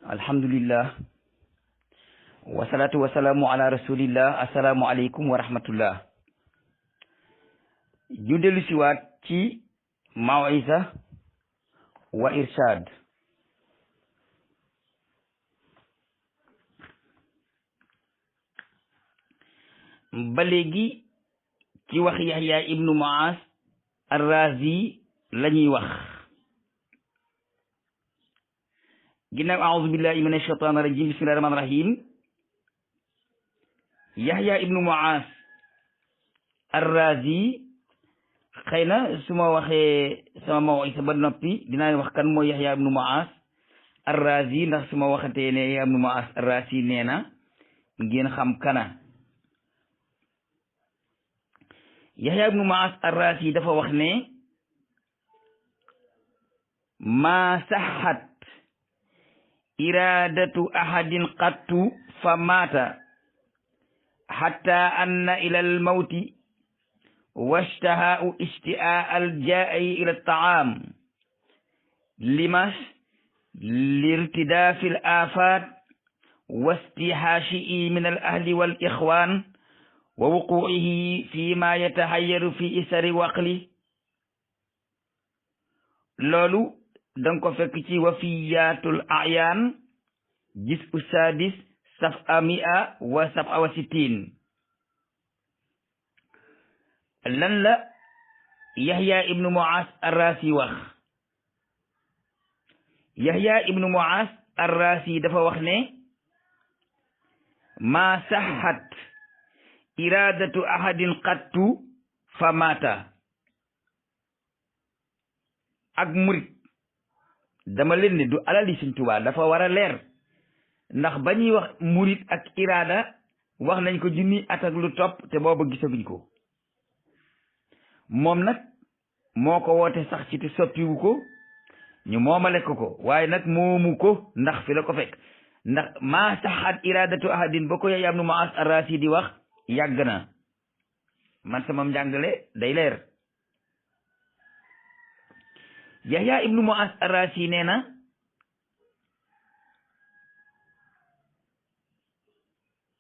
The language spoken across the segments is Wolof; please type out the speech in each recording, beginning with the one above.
alhamdulillah wasalaatu wasalaamu ala rasulillah assalaamu aleykum wa rahmatullah. ñu dellu siwaat ci mawisa wa irshad. ba léegi ci wax Yahya ibnu Muaz ar-Razi la ñuy wax. ginnaaw a'uuzu billahi min ashaytaani rajim bismillahi rahmaani rahim. Yahya ibnu Muaz ar-Razi xëy na su ma waxee sama mawisa ba noppi dinaa wax kan mooy Yahya ibnu Muaz ar-Razi, ndax su ma waxatee ne Yahya ibnu Muaz ar-Razi nee na ngeen xam kana. Yahya ibnu Muaz ar-Razi dafa wax ne ma saxat iradatu ahadin qattu fa maata hatta anna ila al-mawti washtahaa'u ishti'aa al-jaa'i ila at-ta'aam limas lirtidaafi al-aafaat wastihaashi'i min al-ahli wal-ikhwaan wa wuquu'ihi fi ma yatahayyaru fi isari waqli. loolu danga ko fekk ci wafiyaatul a'yaan juz'u saadis saf'a mi'a wa sab'a wa sittiin. lan la Yahya ibnu Muaz ar-Razi wax? Yahya ibnu Muaz ar-Razi dafa wax ne ma sahhat iradatu ahadin qattu fa mata. ak murit dama leen ne du alali Sëñ Tuubaa, dafa war a leer, ndax ba ñuy wax murit ak irada wax nañ ko junni at ak lu topp te booba gisaguñ ko. moom nag moo ko woote sax ci te soppiwu ko, ñu moomale ko waaye nag moomu ko, ndax fi la ko fekk. ndax maa saxaat iradatu ahadin ba ko Yahya ibnu Muaz ar-Razi di wax yàgg na, man sama njàngale day leer. Yahya ibnu Muaz ar-Razi nee na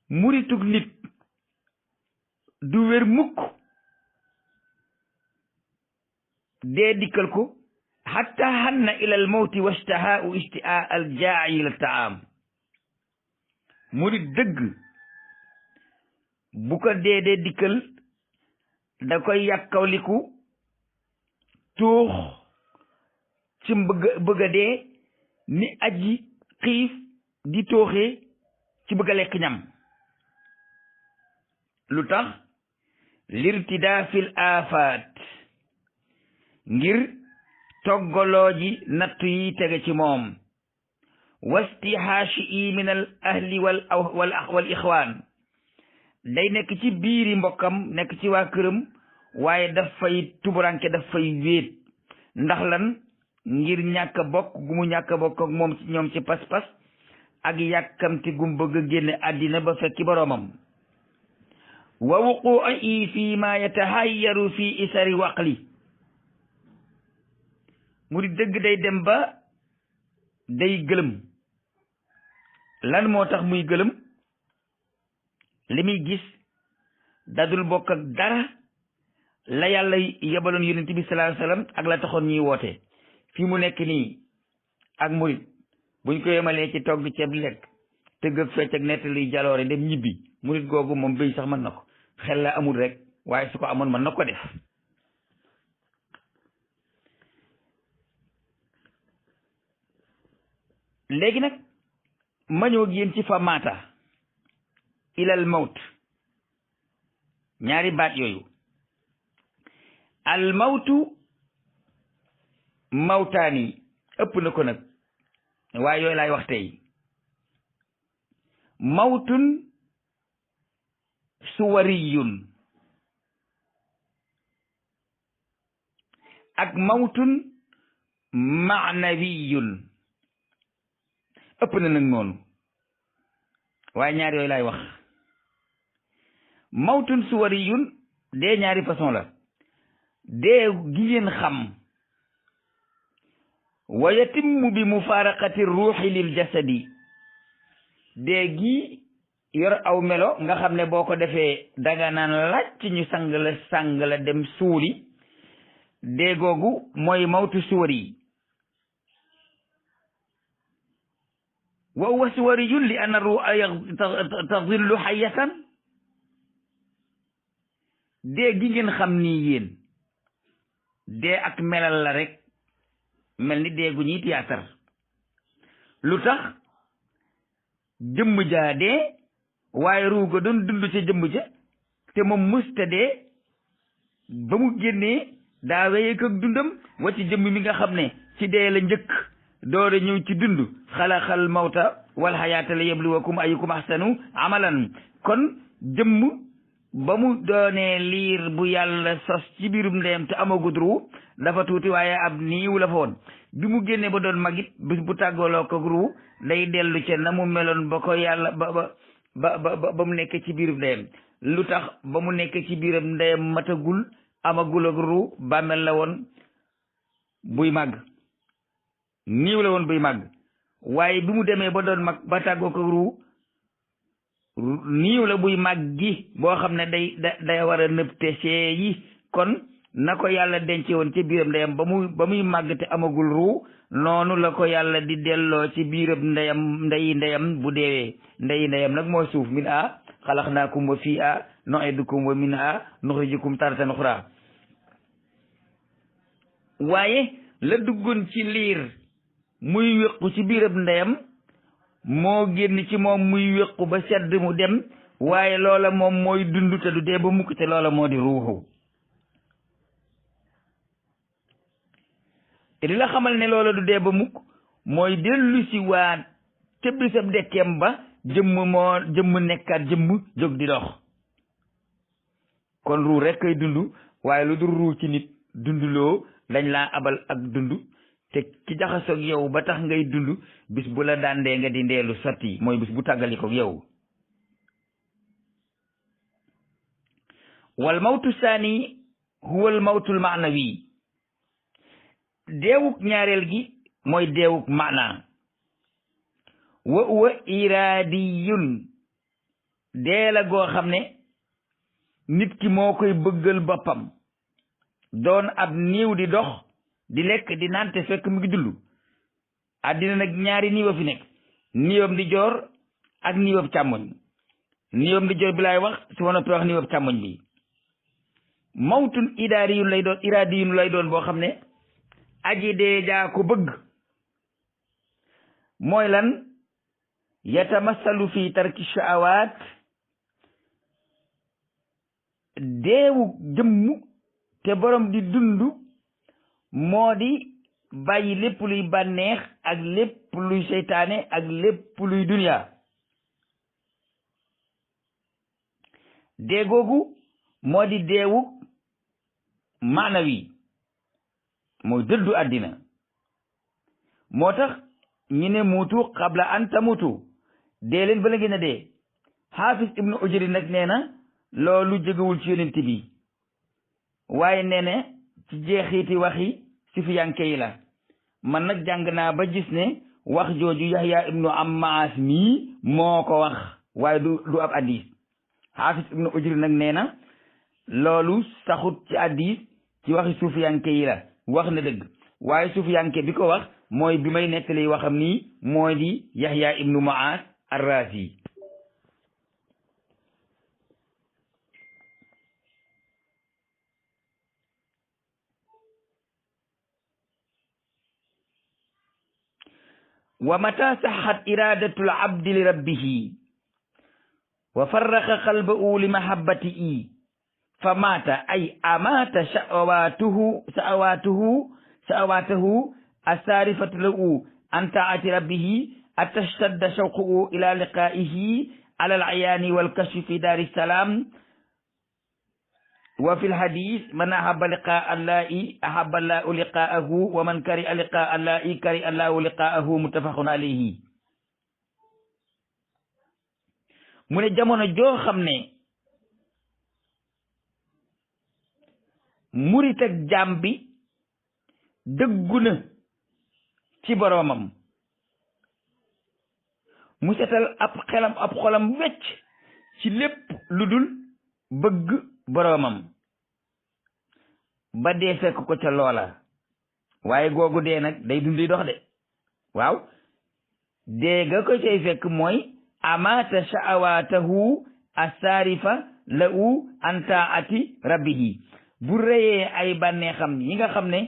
muritug nit du wér mukk dee dikkal ko hatta hanna ilal mawti washtahaa'u ishti'aa al jaa'i ila ta'am. murit dëgg bu ko dee dikkal da koy yàkkawliku tuux ci bëgg a dee ni aji xiif di tooxee ci bëgg a lekk ñam. lu tax? lirtidaafil aafaat, ngir toggaloo ji nattu yi tege ci moom. wastihaashi min al ahli wal ixwaan, day nekk ci biiri mbokkam, nekk ci waa këram, waaye daf fay tuburanke, daf fay wéet. ndax lan? ngir ñàkk bokk gu mu ñàkk bokk ak moom ci ñoom ci pas-pas, ak yàkkamti gum bëgg a génne àddina ba fekki boroomam. wa wuquu'i fi ma yatahayyaru fi isari waqli. mu di dëgg day dem ba day gëlëm. lan moo tax muy gëlëm? li muy gis dadul bokk ak dara la yàlla yebaloon yonent bi sallallahu alayhi wasallam ak la taxoon ñuy woote. fi mu nekk nii ak murit buñ ko yemalee ci togg ceeb lekk tëgg ak fecc ak nettali jaloore dem ñibbi, murit googu moom béy sax mën na ko. xel la amul rek, waaye su ko amoon mën na ko def. léegi nag ma ñëw ak yéen ci fa maata ilal mawt. ñaari baat yooyu, al mawtu mawtaani ëpp na ko nag, waaye yooyu laay wax tey. mawtun suwariyun ak mawtun maanawiyun ëpp na nag noonu, waaye ñaar yooyu laay wax. mawtun suwariyun dee ñaari façon la. dee gi ngeen xam wa yatimmu bi mufaaraqati ruuxi lil jasadi dee gi yor aw melo nga xam ne boo ko defee danga naan laaj ci ñu sang la dem suuli dee googu mooy mawtu suwari wa huwa suwariyun li anna ruuha tadillu hayatan dee gi ngeen xam nii yéen dee ak melal la rek mel ni dee gu ñuy tiyaatar lu tax jëmm jaa dee waaye ruu ga doon dund ca jëmm ja te moom musta dee ba mu génnee daa wéyeek ak dundam wacc jëmm mi nga xam ne ci dee la njëkk doore ñëw ci dund xalaxal mawta wal xayaata la yabluwakum ayyukum ahsanu amalan kon jëmm ba mu doonee liir bu yàlla sos ci biirum ndeyam te amagut ruu dafa tuuti waaye ab niiw la fa woon bi mu génnee ba doon magit bis bu tàggaloo ko ruu day dellu ca na mu meloon ba ko yàlla ba mu nekk ci biirum ndeyam lu tax ba mu nekk ci biiram ndeyam matagul amagul ak ruu bàmmeel la woon buy màgg niiw la woon buy màgg waaye bi mu demee ba doon mag ba tàggoo ko ruu niiw la buy màgg gi boo xam ne day war a nëb te seeyi kon na ko yàlla dence woon ci biiram ndeyam ba muy màgg te amagul ruu noonu la ko yàlla di delloo ci biiram ndeyam bu deewee ndeyi ndeyam nag mooy suuf min a xalaqnaakum wa fii a nu'idukum wa min a nuxrijukum taratan uxra waaye la duggoon ci liir muy wéqu ci biiram ndeyam moo génn ci moom muy wéqu ba sedd mu dem waaye loola moom mooy dund te du dee ba mukk te loola moo di ruuxu te li la xamal ne loola du dee ba mukk mooy dellu si waat te bisab dekkeem ba jëmm nekkaat jëmm jóg di dox kon ruu rek kay dund waaye lu dul ruu ci nit dunduloo dañ laa abal ak dund te ki jaxasoog yow ba tax ngay dund bis bu la daan dee nga di ndeelu sotti mooy bis bu tàggalikoog yow wal mawtu saani huwa al mawtul maanawi deewuk ñaareel gi mooy deewuk maana wa huwa iraadiyun dee la goo xam ne nit ki moo koy bëggal boppam doon ab niiw di dox di lekk di naan te fekk mu ngi dund àddina nag ñaari niiwa fi nekk niiwam di joor ak niiwam càmmoñ niiwam di joor bi laay wax su ma noppee wax niiwam càmmoñ bi mawtun iraadiyun lay doon boo xam ne aji dee jaa ko bëgg mooy lan yatamassalu fi tarki sha'awaat deewu jëmm te borom di dund moo di bàyyi lépp luy bànneex ak lépp luy seytaane ak lépp luy duniya dee googu moo di deewu maanawi mooy dëddu àddina moo tax ñi ne muutu qabla an tamutu dee leen bala ngeen a dee xaafis ibnu ujri nag nee na loolu jógewul ci yonent bi waaye nee na ci jeexiti waxi sufiyanke yi la man nag jàng naa ba gis ne wax jooju Yahya ibnu Ammaas mii moo ko wax waaye du ab addis xaafis ibnu ujri nag nee na loolu saxut ci addis ci waxi sufiyanke yi la wax na dëgg waaye sufiyanke bi ko wax mooy bi may nettali waxam nii mooy di Yahya ibnu Maas ar-Razi wa mata saxat iradatul abdi li rabbihi wa farraqa qalbahu li mahabbatihi fa maata ay amaata sha'awatuhu asarifatu lahu an taati rabbihi atashtadda shawquhu ila liqaihi ala al-ayani wal kashfi fi dari salam wa fi al-hadith man ahabba liqaa allahi ahabba allahu liqaahu wa man kariha liqaa allahi kariha allahu liqaahu muttafaqun alayhi mu ne jamono joo xam ne murit ak jaam bi dëggu na ci boroomam mu setal ab xelam ab xolam wecc ci lépp lu dul bëgg boroomam ba dee fekk ko ca loola. waaye googu dee nag day dundi dox de waaw dee ga ko cay fekk mooy amaata sha'awatahu asaarifa la u an taati rabbihi bu reyee ay bànneexam yi nga xam ne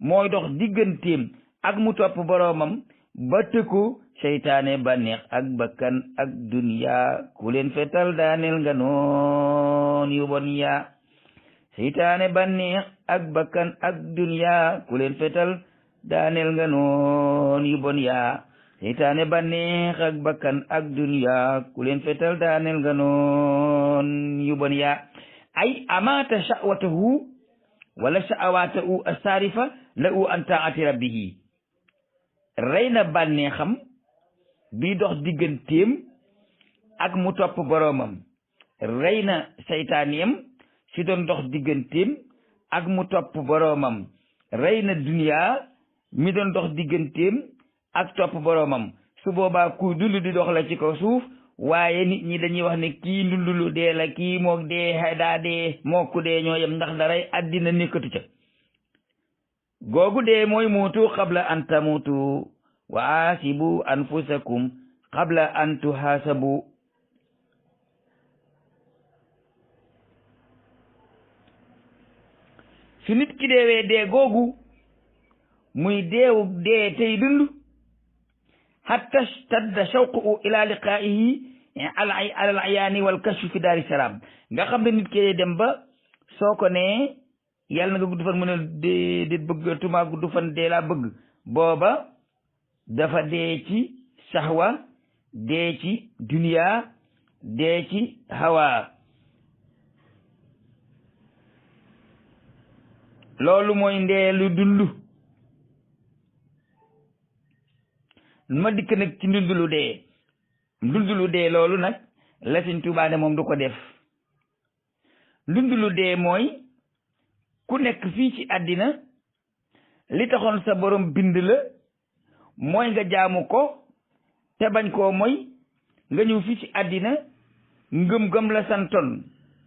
mooy dox digganteem ak mu topp boroomam ba tëkku seytaane bànneex ak bakkan ak duniya ku leen fetal daaneel nga noon yu bon yaa seytaane bànneex ak bakkan ak duniya ku leen fetal daaneel nga noon yu bon yaa seytaane bànneex ak bakkan ak duniya ku leen fetal daaneel nga noon yu bon yaa ay amaata sha'watahu wala sha'awatahu asarifa la u an taati rabbihi rey na bànneexam bi dox digganteem ak mu topp boroomam rey na seytaaniyam si doon dox digganteem ak mu topp boroomam rey na duniya mi doon dox digganteem ak topp boroomam su boobaa ku dund di dox la ci kaw suuf waaye nit ñi dañuy wax ne kii ndundulu dee la kii mook dee daa dee mooku dee ñoo yem ndax daray àddina nekkatu ca googu dee mooy muutu qabla an tamutu wa aasibu anfusakum qabla an tuhasabu su nit ki deewee dee googu muy deewu dee tey dund hatta stadda shawqu ila liqaa'ihi alal ayaani wal kashfi fi daari salaam nga xam ne nit ki dem ba soo ko nee yàlla na nga gudd fan mu ne de bëgg tuma gudd fan dee laa bëgg booba dafa dee ci sahwa dee ci duniya dee ci hawa loolu mooy ndeelu dund ma dikk nag ci ndundulu dee loolu nag la Sëñ Tuubaa ne moom du ko def ndundulu dee mooy ku nekk fii ci àddina li taxoon sa borom bind la mooy nga jaamu ko te bañ koo mooy nga ñëw fii ci àddina ngëm-ngëm la santoon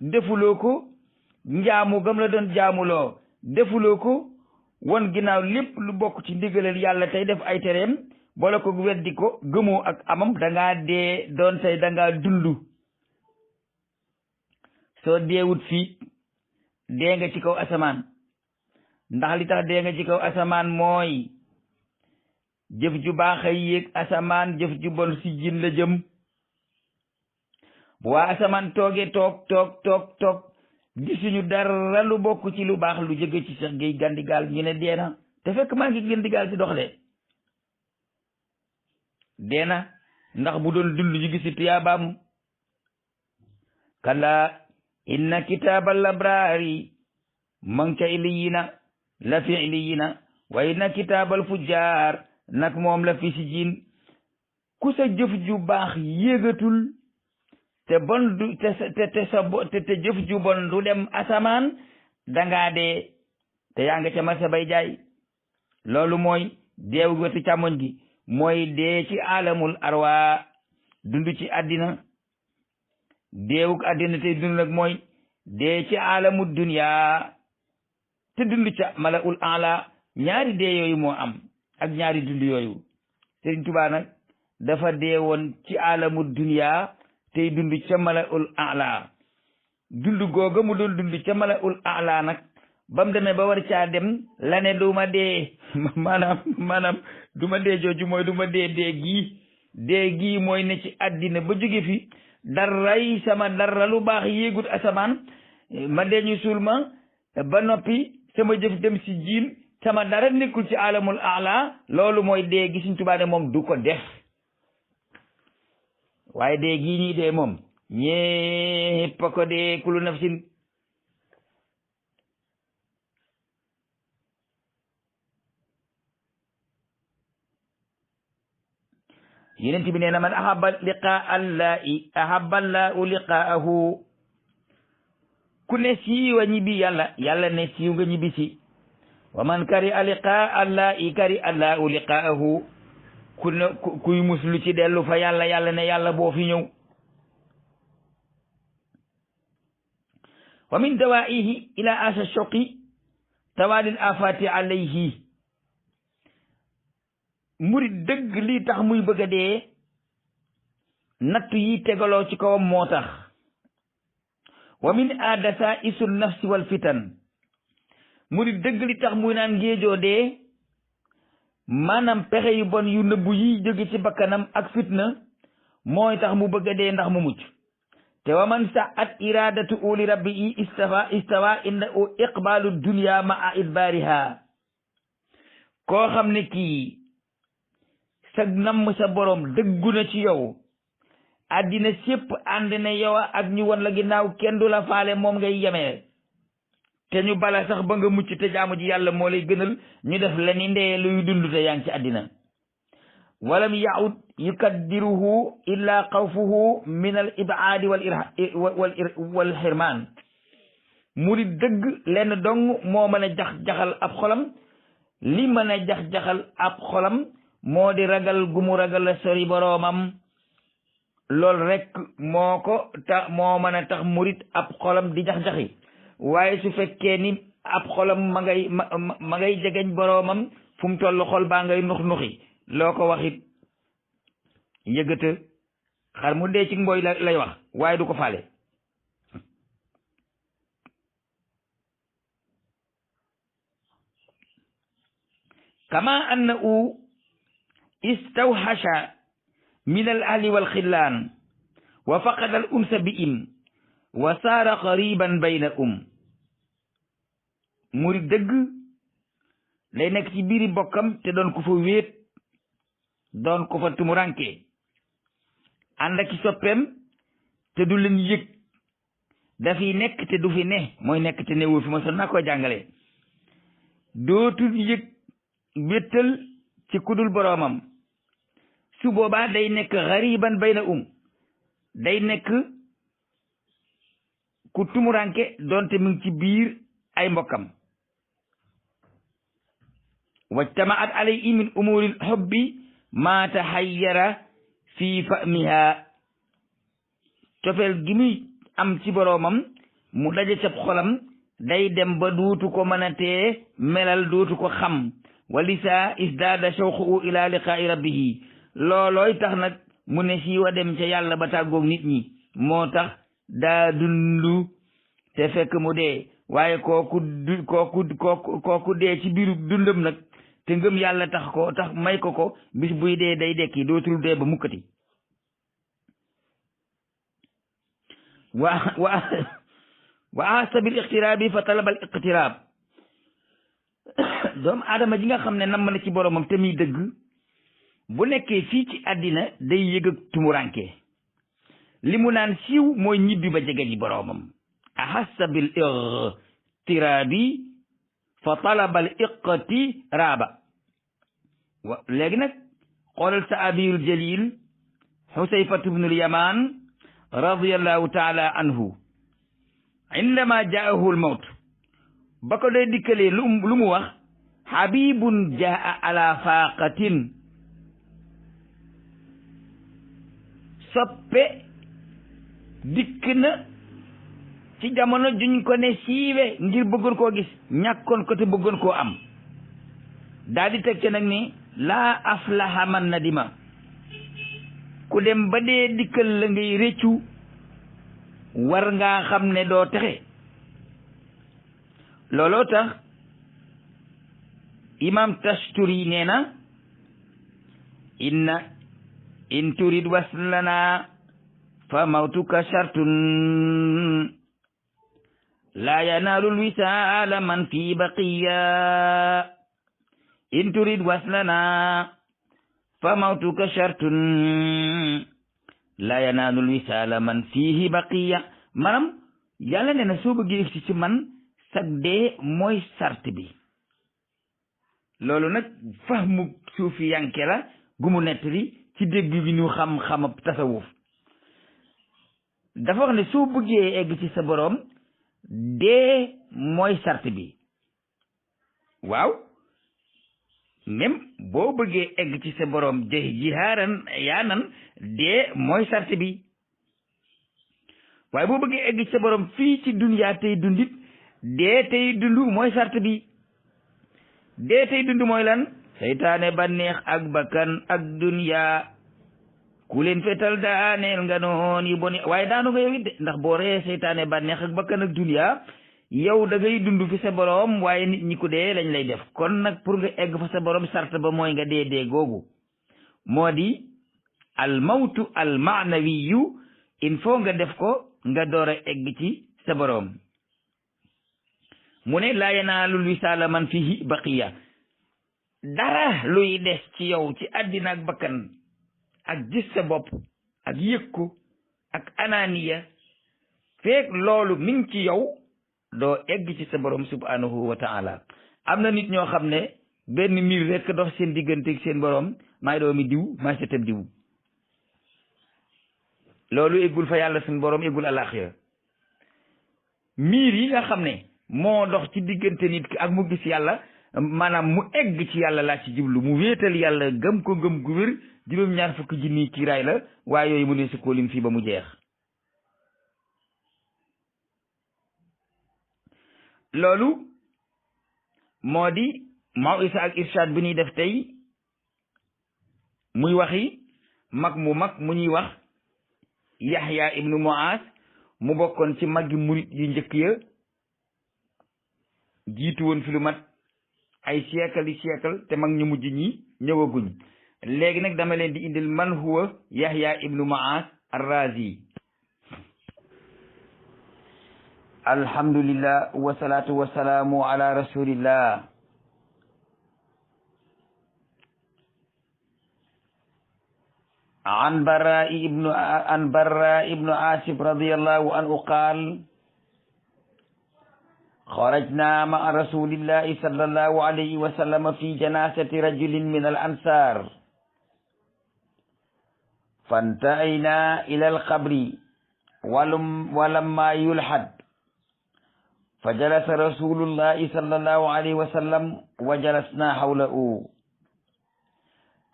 defuloo ko njaamu gëm la doon jaamuloo defuloo ko won ginnaaw lépp lu bokk ci ndigalal yàlla tey def ay tereem boole ko weddi ko gëmoo ak amam dangaa dee doon tey dangaa dund soo deewut fii dee nga ci kaw asamaan ndax li tax dee nga ci kaw asamaan mooy jëf ju baax ay yéeg asamaan jëf ju bon si jin la jëm bu waa asamaan toogee toog gisuñu dara lu bokk ci lu baax lu jóge ci Cheikh Gueye Gandigal ñu ne dee na te fekk maa ngi Gandigal di dox de dee na ndax bu doon dund ñu gisi tuyaabaam kala inna kitaabal abraari man ca illiyina la fi illiyina wa inna kitaabal fujjaar nag moom la fi sijjiin ku sa jëf ju baax yéegatul te bon du te jëf ju bon du dem asamaan dangaa dee te yaa nga ca marché bay jaay loolu mooy deewu wetu càmmoñ gi mooy dee ci alamul arwa dund ci àddina deewuk àddina te dund nag mooy dee ci alamu dunya te dund ca malaul ala ñaari dee yooyu moo am ak ñaari dund yooyu Sëriñ Tuubaa nag dafa dee woon ci alamu dunya tey dund ca malaul ala dund googa mu doon dund ca malaul ala nag ba mu demee ba war caa dem la ne du ma dee maanaam du ma dee jooju mooy du ma dee dee gii mooy ne ci àddina ba jóge fi daray sama dara lu baax yéegut asamaan ma dee ñu suul ma ba noppi sama jëf dem si jiin sama dara nekkul ci alamul ala loolu mooy dee gi Sëriñ Tuubaa ne moom du ko def waaye dee gii ñii dee moom ñépp a ko dee kullu nafsin Yonent bi nee na man ahabba liqaa allahi ahabba allahu liqaahu ku ne siiwa ñibbi yàlla ne siiw nga ñibbi si wa man kari a liqaa allahi kari allahu liqaahu kuy muslu ci dellu fa yàlla yàlla ne yàlla boo fi ñëw. wa min dawaihi ila asa shoqi tawadil afati alayhi murid dëgg lii tax muy bëgg a dee nattu yi tegaloo ci kawam moo tax. wa min adasa isul nafsi wal fitan murid dëgg li tax muy naan ngéejoo dee maanaam pexe yu bon yu nëbbu yi jóge ci bakkanam ak fitna mooy tax mu bëgg a dee ndax mu mucc. te wa man sa'at iradatu uli rabbi i istawa inda u iqbalu dunya ma'a idbariha koo xam ne kii sa namm sa borom dëggu na ci yow addina sépp ànd ne yow ak ñu won la ginnaaw kenn du la faale moom ngay yemee te ñu bala sax ba nga mucc te jaamu ji yàlla moo lay gënal ñu def la ni ndee luy dund te yaa ngi ci àddina. walam yaud yukaddiruhu illa xawfuhu min al ibaadi wal xirmaan murid dëgg lenn dong moo mën a jax-jaxal ab xolam li mën a jax-jaxal ab xolam moo di ragal gu mu ragal la sori boroomam loolu rek moo mën a tax murid ab xolam di jax-jaxi waaye su fekkee ni ab xolam ma ngay jegeñ boroomam fu mu toll xol baa ngay nux-nuxi loo ko waxit yëgata xar mu dee ci mbooy lay wax waaye du ko faale. kama annahu istawhasha min al ahli wal xillaan wa faqada al unsa bihim wa saara qariban baynahum murid dëgg lay nekk ci biiri bokkam te doon ko fa wéet doon ko fa tumuranke ànd ak ci soppeem te du leen yëg dafiy nekk te du fi ne mooy nekk te newul fi ma son naa koy jàngale dootul yëg wéttal ci kudul boroomam su boobaa day nekk xariban baynahum day nekk ku tumuranke doonte mu ngi ci biir ay mbokkam. wajtamaat alayhi min umuril hubbi ma tahayyara fi fahmiha cofeel gi muy am ci boroomam mu daje ca xolam day dem ba duutu ko mën a tee melal duutu ko xam walisa isdaada shawqu ila liqaa'i rabbihi loolooy tax nag mu ne siiwa dem ca yàlla ba tàggoog nit ñi moo tax daa dundu te fekk mu dee waaye kooku dee ci biiru dundam nag te ngëm yàlla tax may ko bis buy dee day dekki dootul dee ba mukkati wa asabil iqtiraabi fa talabal iqtiraab doomu aadama ji nga xam ne nam na ci boromam te muy dëgg bu nekkee fii ci àddina day yëg ak tumuranke li mu naan siiw mooy ñibbi ba jege ji boromam ahassa bil iqtiraabi fa talabal iqtiraaba léegi nag xoolal saabiyul jalil xusayfatu bnul yamaan radiyallahu taala anhu indama jaahu al mawt ba ko dee dikkalee lu mu wax habibun jaa ala faaqatin soppe dikk na ci jamono juñ ko ne siiwe ngir bëggoon koo gis ñàkkoon ko te bëggoon koo am daal di teg ca nag ni laa aflaha man nadima ku dem ba dee dikkal la ngay réccu war ngaa xam ne doo texe looloo tax imam Tasturi nee na in turid waslana fa mawtuka shartun laa yanaalul wisaala man fi baqiya in turid waslana fa mawtuka shartun laa yanaalul wisaala man fiihi baqiya maanaam yàlla nee na soo bëggee ci man sag dee mooy sart bi loolu nag fahmu suufi yanke la gu mu nettali ci dégg gi ñu xam-xamab tasawuf dafa wax ne soo bëggee egg ci sa boroom dee mooy sart bi waaw même boo bëggee egg ci sa borom jihaaran yaanan dee mooy sart bi waaye boo bëggee egg ci sa borom fii ci duniyaa tey dundit dee tey dund mooy sart bi dee tey dund mooy lan seytaane bànneex ak bakkan ak duniyaa ku leen fetal daaneel nga noon yi bon waaye daanu nga yow it de ndax boo ree seytaane bànneex ak bakkan ak duniyaa yow da ngay dund fi sa borom waaye nit ñi ku dee lañ lay def kon nag pour nga egg fa sa borom sart ba mooy nga dee googu moo di al mawtu al maanawiyu il faut nga def ko nga door a egg ci sa borom mu ne laa yanaalul wisaala man fihi baqiya dara luy des ci yow ci àddina ak bakkan ak gis sa bopp ak yëg ko ak ananiya feek loolu mi ngi ci yow doo egg ci sa borom subhanahu wa taala am na nit ñoo xam ne benn miir rekk dox seen diggante ak seen borom maay doomi diw maay setam diw loolu eggul fa yàlla suñu borom eggul alaxira miir yi nga xam ne moo dox ci diggante nit ki ak mu gis yàlla maanaam mu egg ci yàlla laa ci jublu mu wéetal yàlla gëm ko gëm gu wér juróom-ñaar fukki junni kiiraay la waaye yooyu mu ne si kóolim fii ba mu jeex loolu moo di mawisa ak irshad bi ñuy def tey muy waxi mag mu ñuy wax Yahya ibnu Muaz mu bokkoon ci maggi murit yu njëkk ya jiitu woon fi lu mat ay siècle te mag ñu mujj ñi ñëwaguñ léegi nag dama leen di indil man huwa Yahya ibnu Muaz ar-Razi alhamdulillah wasalaatu wasalaamu ala rasulillah an barra ibnu asib radiyallahu anhu qaal خرجنا مع رسول الله صلى الله عليه وسلم في جنازة رجل من الأنصار فانتهينا إلى القبر ولما يلحد فجلس رسول الله صلى الله عليه وسلم وجلسنا حوله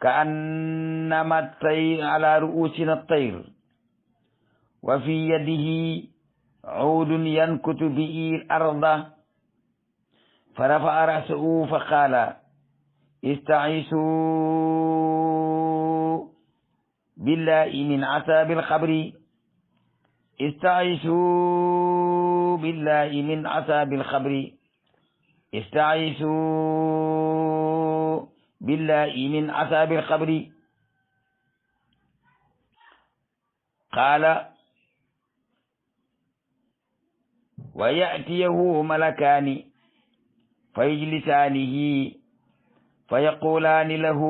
كأنما الطير على رؤوسنا الطير وفي يده عود ينكت به الأرض فرفع رأسه فقال استعيذوا بالله من عذاب القبر استعيذوا بالله من عذاب القبر استعيذوا بالله من عذاب القبر قال ويأتيه ملكان فيجلسانه فيقولان له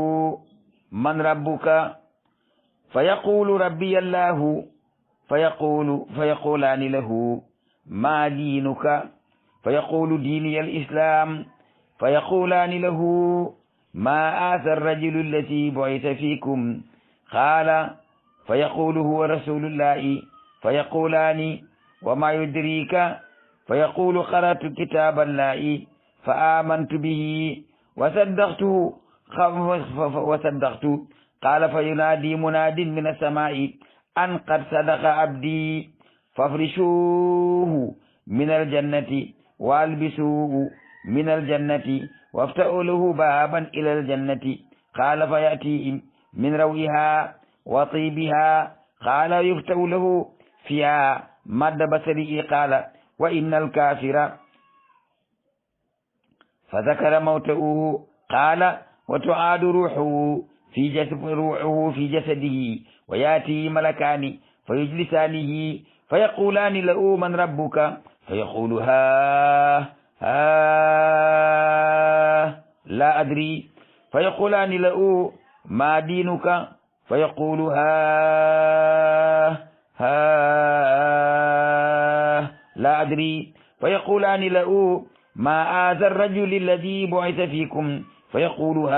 من ربك فيقول ربي الله فيقولان له ما دينك فيقول ديني الإسلام فيقولان له ما آثى الرجل الذي بعث فيكم قال فيقول هو رسول الله فيقولان وما يدريك فيقول قرأت كتاب الله فآمنت به وصدقته قال فينادي مناد من السماء أن قد صدق عبدي فافرشوه من الجنة والبسوه من الجنة وافتحوا له بابا إلى الجنة قال فيأتي من روئها وطيبها قال يفتح له فيها مد بصره قال وإن الكافر فذكر موته قال وتعاد روحه في جسده ويأتي ملكان فيجلسانه فيقولان له من ربك فيقول ها لا أدري فيقولان له ما دينك فيقول ها لا أدري فيقولان له ما آذى الرجل الذي بعث فيكم فيقول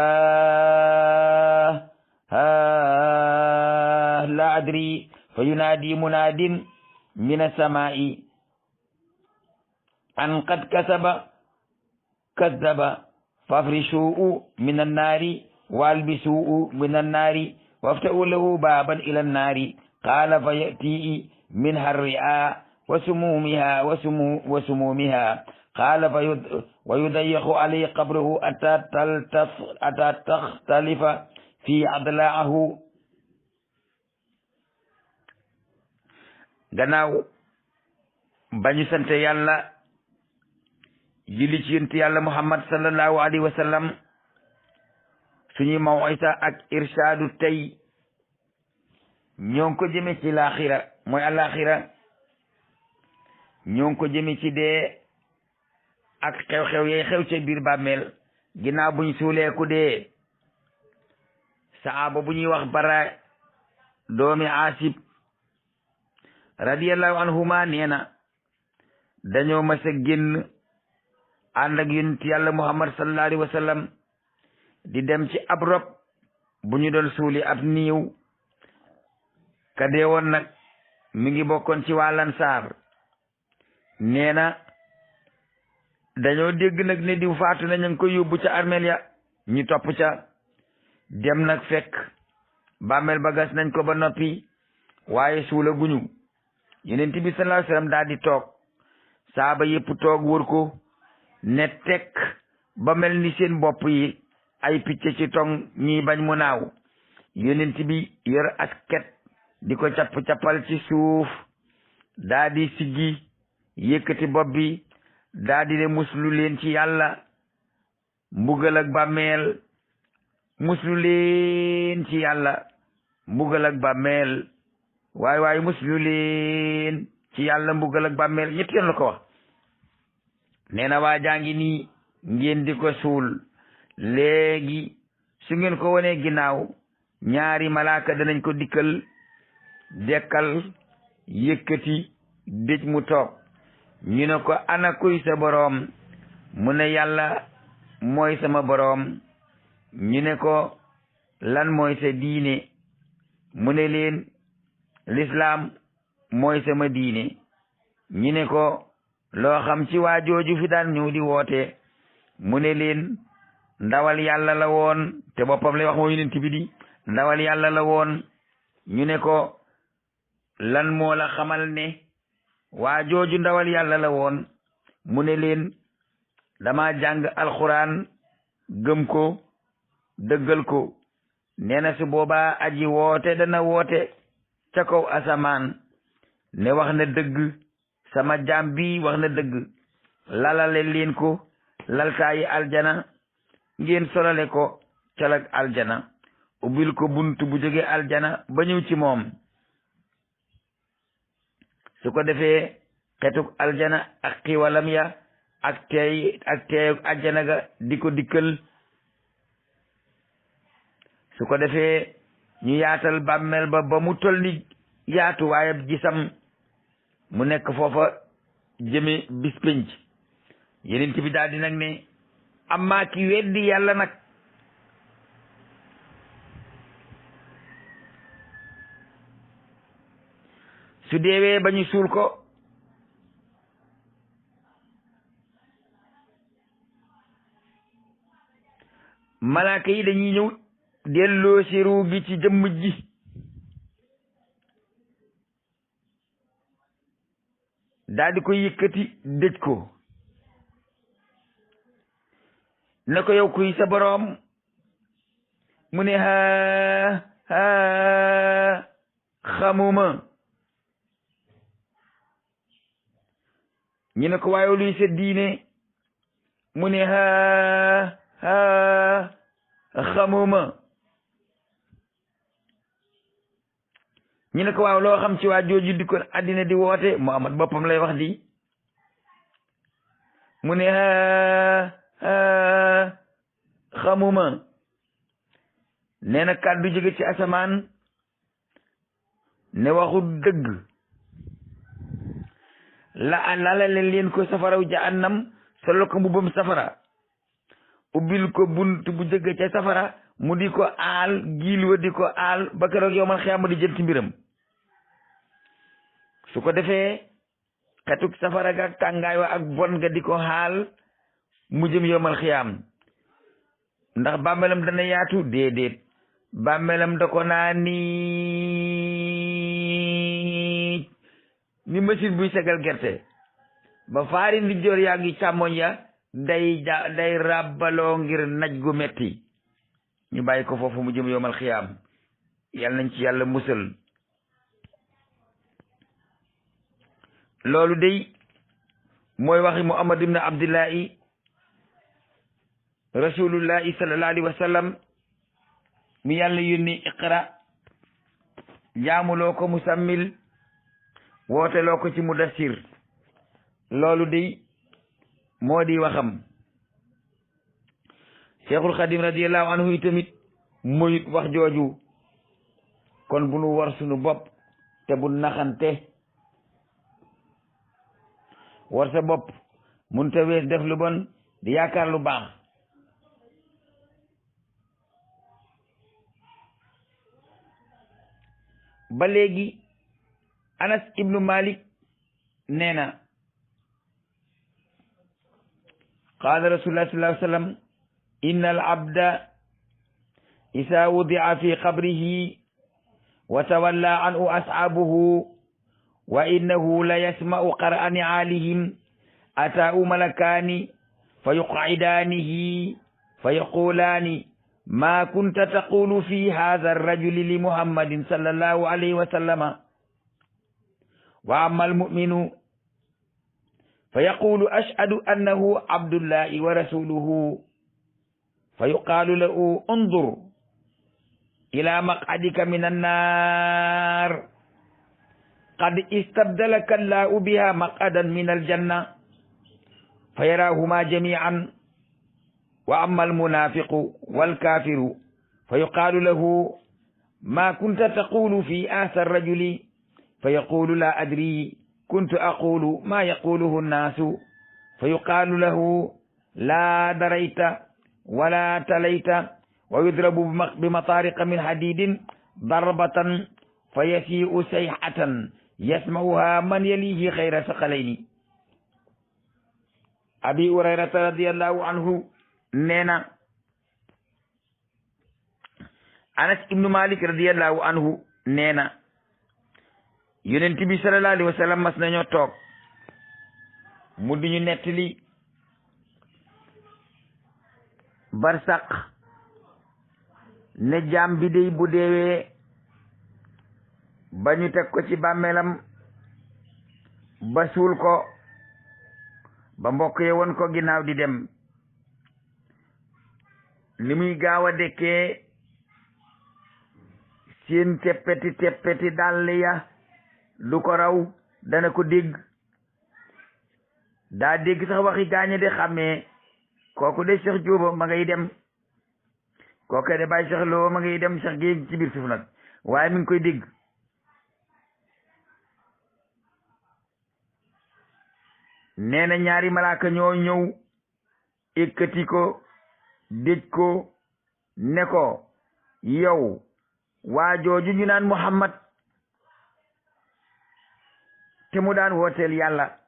لا أدري فينادي مناد من السماء أن قد كذب fafrishuu min annaari walbisuu min annaari wafta'u lahu baaban ila annaari qaala fa ya'tii minha ri'a wa sumumiha qaala wa yudayyiqu alayhi qabruhu ata taxtalifa fi adlaahu. gannaaw bañu sante yàlla julli ci yonent yàlla muhammad sallallahu alayhi wa sallam, suñuy mawisa ak irsaadu tey ñoo ngi ko jëme ci laaxira mooy alaxira, ñoo ngi ko jëme ci dee ak xew-xew yay xew ca biir bàmmeel ginnaaw buñ suulee ku dee. saaba bu ñuy wax bara doomi asib radiyallahu anhuma nee na dañoo mas a génn ànd ak yonent yàlla muhammad sallallahu alayhi wa sallam di dem ci ab rob bu ñu doon suuli ab niiw. ka dee woon nag mi ngi bokkoon ci waa Lansaar. nee na dañoo dégg nag ne diw faatu na ñu ngi koy yóbbu ca armeel ya, ñu topp ca dem nag fekk bàmmeel ba gas nañ ko ba noppi waaye suula guñu. yonent bi sallallahu alayhi wa sallam daal di toog, saaba yëpp toog wër ko ne tekk ba mel ni seen bopp yi ay picc ci tong ñuy bañ mu naaw. yonent bi yor asket di ko capp-cappal ci suuf, daa di siggi yëkkati bopp bi, daa di ne muslu leen ci yàlla mbugal ak bàmmeel, muslu leen ci yàlla mbugal ak bàmmeel, waaye muslu leen ci yàlla mbugal ak bàmmeel. ñetti yoon la ko wax. nee na waa jàngi nii ngeen di ko suul, léegi su ngeen ko wonee ginnaaw ñaari malaaka danañ ko dikkal, dekkal yëkkati dëj mu toog. ñu ne ko ana kuy sa boroom? mu ne yàlla mooy sama boroom. ñu ne ko lan mooy sa diine? mu ne leen lislaam mooy sama diine. ñu ne ko loo xam ci waa jooju fi daan ñëw di woote? mu ne leen ndawal yàlla la woon, te boppam lay wax moo yonent bi di ndawal yàlla la woon. ñu ne ko lan moo la xamal ne waa jooju ndawal yàlla la woon? mu ne leen dama jàng alxuraan gëm ko dëggal ko. nee na su boobaa aji woote dana woote ca kaw asamaan ne wax na dëgg, sama jaam bi wax na dëgg. lalale leen ko laltaayi aljana, ngeen solale ko calag aljana, ubbil ko buntu bu jóge aljana ba ñëw ci moom. su ko defee xetuk aljana ak xiwalam ya ak teeyu aljana ga di ko dikkal. su ko defee ñu yaatal bàmmeel ba mu toll ni yaatu waaye gisam mu nekk foofa jëme bis penc. yeneen bi daal di nag ne amma ki weddi yàlla nag su deewee ba ñu suul ko malaaka yi dañuy ñëw delloo si ruu gi ci jëmm ji. daal di ko yëkkati dëj ko ne ko yow kuy sa boroom? mu ne xamuma. ñu ne ko waaye luy sa diine? mu ne xamuma. ñu ne ko waaw loo xam ci waa jooju di ko àddina di woote? Muhammad boppam lay wax di. mu ne xamuma. nee na kàddu jóge ci asamaan ne waxu dëgg. lalale leen ko safaraw jahannam, solo ko mbubbam safara, ubbil ko bunt bu jóge ca safara, mu di ko aal giil wa di ko aal ba keroog yow man xiyaama di jël ci mbiram. su ko defee xetuk safara ga tàngaay wa ak bon nga di ko xaal mu jëm yow man xiyaam. ndax bàmmeelam dana yaatu déedéet bàmmeelam da ko naa ni machine buy segal gerte ba faari ndi joor yaa ngi càmmoñ ya day ràbbaloo ngir naj gu metti ñu bàyyi ko foofu mu jëm yowmal xiyaam yal nañ ci yàlla musal loolu day mooy waxi Muhammad ibn Abdillahi rasulullahi sallallahu alayhi wa sallam mi yàlla yónni iqra jaamuloo ko musammil wooteloo ko ci mudassir loolu day moo di waxam Cheikhul Khadim radiyallahu anhu itamit muy wax jooju kon bu nu war sunu bopp te bu naxante war sa bopp mun ta wees def lu bon di yaakaar lu baax ba léegi Anas ibnu Malik nee na qaala rasulullah sallallahu alayhi wa sallam inna al abda isa wudi'a fi qabrihi wa tawalla anhu ashabuhu wa innahu la yasma'u qar'a ni'alihim ataa'u malakani fa yuq'idanihi fa yaqulani ma kunta taqulu fi hadha ar-rajuli li muhammadin sallallahu alayhi wa sallama wa amma al-mu'minu fa yaqulu ashhadu annahu abdullahi wa rasuluhu fa yuqalu lahu undur ila maq'adika min an-nar qad istabdalaka Allahu biha maq'adan min al-janna fa yarahuma jami'an wa amma al-munafiqu wal-kafiru fa yuqalu lahu ma kunta taqulu fi hadha ar-rajuli fa yaqulu la adri kuntu aqulu ma yaquluhu an-nasu fa yuqalu lahu la darayta wala talayta wa yudrabu bi matariqa min hadidin darbatan fa yasi'u sayhatan yasma'uha man yalihi khayra saqalayni. Abi Hurayrata radiyallahu anhu neena Anas ibnu Malik radiyallahu anhu neena Yonent bi sallallahu alayhi wa sallam mas nañoo toog mu di ñu nettali barsaq ne jaam bi dey bu deewee ba ñu teg ko ci bàmmeelam ba suul ko ba mbokk ye won ko ginnaaw di dem li muy gaaw a dekkee seen teppeti dàll ya du ko raw dana ko dégg daa dégg sax waxi gaañe de xàmmee kooku de Cheikh Jóoba ma ngay dem kooku de Baay Cheikh Lo ma ngay dem Cheikh géej ci biir suuf nag waaye mi ngi koy dégg nee na ñaari malaaka ñoo ñëw ekkati ko déj ko ne ko yow waa jooju ñu naan Muhammad te mu daan wooteel yàlla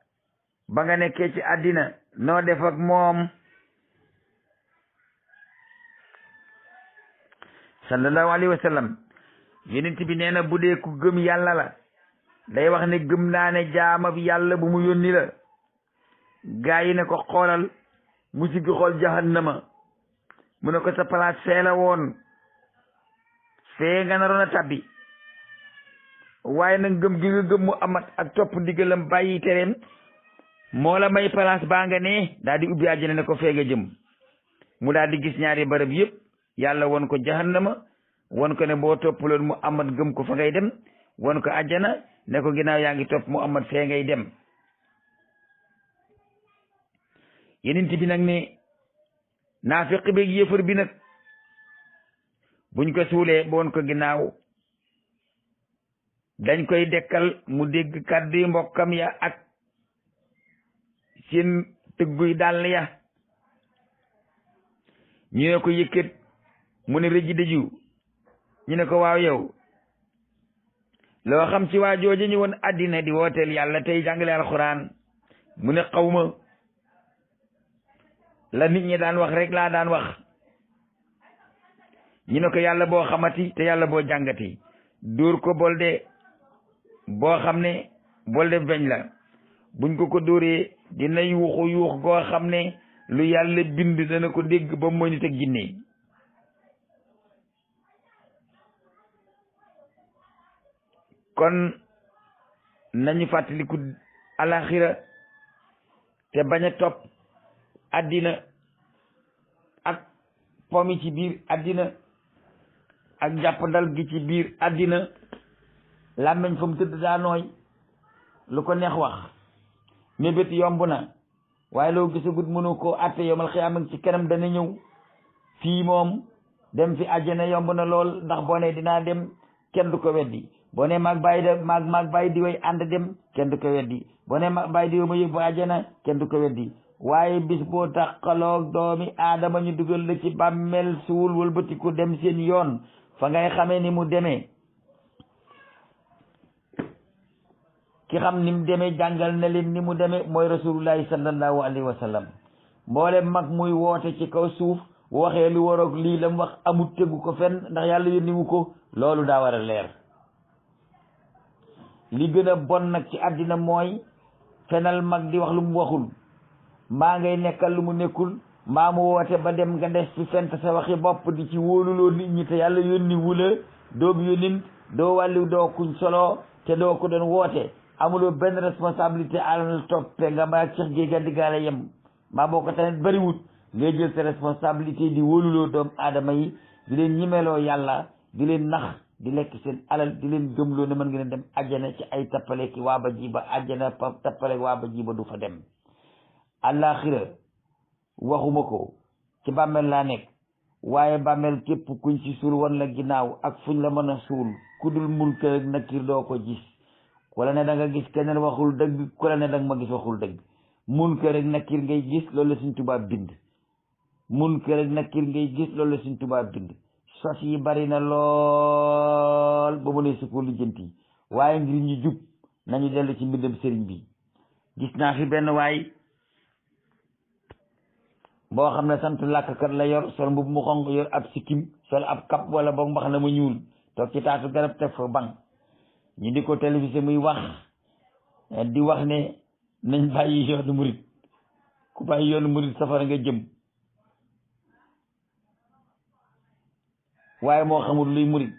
ba nga nekkee ci àddina noo def ak moom sallallahu alayhi wa sallam yonent bi nee na bu dee ku gëm yàlla la day wax ne gëm naa ne jaamab yàlla bu mu yónni la gaa yi ne ko xoolal mu siggi xool jahannama mu ne ko sa place fee la woon fee nga naroon a tabbi waaye nag gëm gi nga gëm mu amat ak topp ndigalam bàyyi tereem moo la may place baa nga ne daal di ubbi àjjana ne ko fee nga jëm mu daal di gis ñaari barab yëpp yàlla won ko jahannama won ko ne boo toppaloon mu amat gëm ko fa ngay dem won ko àjjana ne ko ginnaaw yaa ngi topp mu amat fee ngay dem yenent bi nag ne naafiq beeg yëfër bi nag buñ ko suulee boon ko ginnaaw dañ koy dekkal mu dégg kàddu yi mbokkam ya ak seen tëgguy dàll ya ñu ne ko yëkkat mu ne rëji dëju ñu ne ko waaw yow loo xam ci waa jooju ñu woon àddina di wooteel yàlla tey jàngale alxuraan mu ne xawma la nit ñi daan wax rek laa daan wax ñu ne ko yàlla boo xamati te yàlla boo jàngati dóor ko bolde boo xam ne bolde beñ la buñ ko dóoree dina yuuxu yuux goo xam ne lu yàlla bind dana ko dégg ba mooy nit ak jinne kon nañu fàttaliku alaxira te bañ a topp addina ak pomi ci biir addina ak jàppandal gi ci biir addina làmmeñ fa mu tëdd daa nooy lu ko neex wax mébét yomb na waaye loo gisagut mënu ko atte yomal xiyaam ci kanam dana ñëw fii moom dem fi àjjana yomb na lool ndax boo ne dinaa dem kenn du ko weddi boo ne maag bàyyi di way ànd dem kenn du ko weddi boo ne maag bàyyi di way ma yóbbu àjjana kenn du ko weddi waaye bis boo taqaloog doomi aadama ñu dugal la ci bàmmeel suul wëlbatiku dem seen yoon fa ngay xamee ni mu demee ki xam ni mu demee jàngal na leen ni mu demee mooy rasulullahi sallallahu alayhi wa sallam mboole mag muy woote ci kaw suuf waxee lu waroog lii la mu wax amut tegu ko fenn ndax yàlla yónni wu ko loolu daa war a leer li gën a bon nag ci àddina mooy fenal mag di wax lu mu waxul mbaa ngay nekkal lu mu nekkul mbaa mu woote ba dem nga des ci fent sa waxi bopp di ci wóoluloo nit ñi te yàlla yónni wula doo yónnin doo wàllu doo kuñ solo te doo ko doon woote amuloo benn responsabilité alal toppe nga ma ceex géey ga diggaale yem mbaa boo ko tamit bariwut ngay jël sa responsabilité di wóoluloo doomu aadama yi di leen ñimeloo yàlla di leen nax di lekk seen alal di leen gëmloo ne mën ngeen dem àjjana ci ay tappale ki waa ba jiba àjjana tappale waa ba jiba du fa dem àllaaxira waxuma ko ci bàmmeel laa nekk waaye bàmmeel képp kuñ ci suul wan la ginnaaw ak fuñ la mën a suul ku dul Munkar ak Nakiir doo ko gis ku la ne da nga gis keneen waxul dëgg ku la ne da nga ma gis waxul dëgg Munkar ak Nakiir ngay gis loolu la Sëriñ Tuubaa bind Munkar ak Nakiir ngay gis loolu la Sëriñ Tuubaa bind sos yi bari na lool ba mu ne su ko lijjanti waaye ngir ñu jub nañu dellu ci mbindam sëriñ bi gis naa fi benn waay boo xam ne sant làkkat la yor sol mbubb mu xonq yor ab sikkim sol ab kap wala boog mbax na mu ñuul toog ci taatu garab teg fa bang ñu di ko télévisé muy wax di wax ne nañ bàyyi yoonu murit ku bàyyi yoonu murit safara nga jëm waaye moo xamul luy murit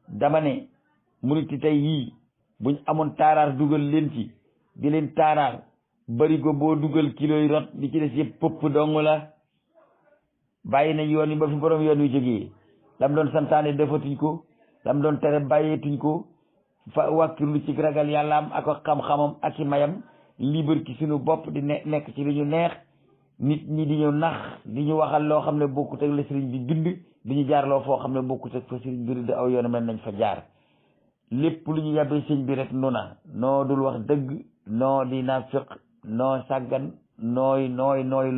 dama ne murit yi tey yii buñ amoon taaraar dugal leen ci di leen taaraar bari ko boo dugal kilo yi rot di ci des yëpp pëpp dong la bàyyi nañ yoon yi ba fi borom yoon wi jógee lam doon santaane defatuñ ko lam doon tere bàyyeetuñ ko fa wàkkirlu ci ragal yàllaam ak xam-xamam ak i mayam libre ci suñu bopp di nekk ci li ñu neex nit ñi di ñu nax di ñu waxal loo xam ne bokkut ak la sëriñ bi bind di ñu jaarloo foo xam ne bokkut ak fa sëriñ bi di aw yoon mel nañ fa jaar lépp lu ñu yàbbee sëñ bi rek nu na noo dul wax dëgg noo di naafiq noo sàggan nooy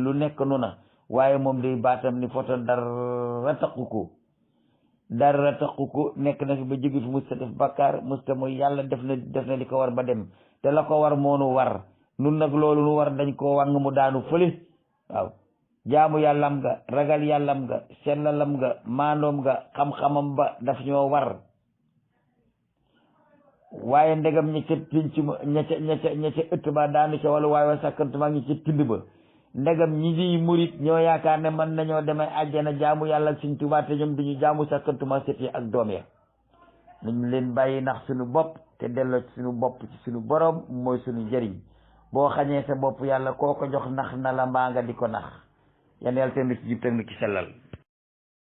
lu nekk nu na waaye moom day baatam ni foto dara taqu ko nekk na fi ba jóge fi musta def bakkaar musta mooy yàlla def na li ko war ba dem te la ko war moonu war nun nag loolu nu war dañ koo wàng mu daanu fële waaw jaamu yàllam nga ragal yàllam nga sellalam nga maandoom nga xam-xamam ba daf ñoo war waaye ndegam ña ca pinc ma ña ca ëtt ba daanu ca wala waaye wa sàkkantuma ñi ca pind ba ndegam ñi di murit ñoo yaakaar ne mën nañoo demee àjjana jaamu yàlla ak Sëriñ Tuubaa te ñoom duñu jaamu sàkkantuma set yi ak doom ya nañ leen bàyyi nax suñu bopp te delloo ci suñu bopp ci suñu borom mooy suñu njëriñ boo xañee sa bopp yàlla koo ko jox nax na la mbaa nga di ko nax yan yàlla teen na ci jub teg na ci sellal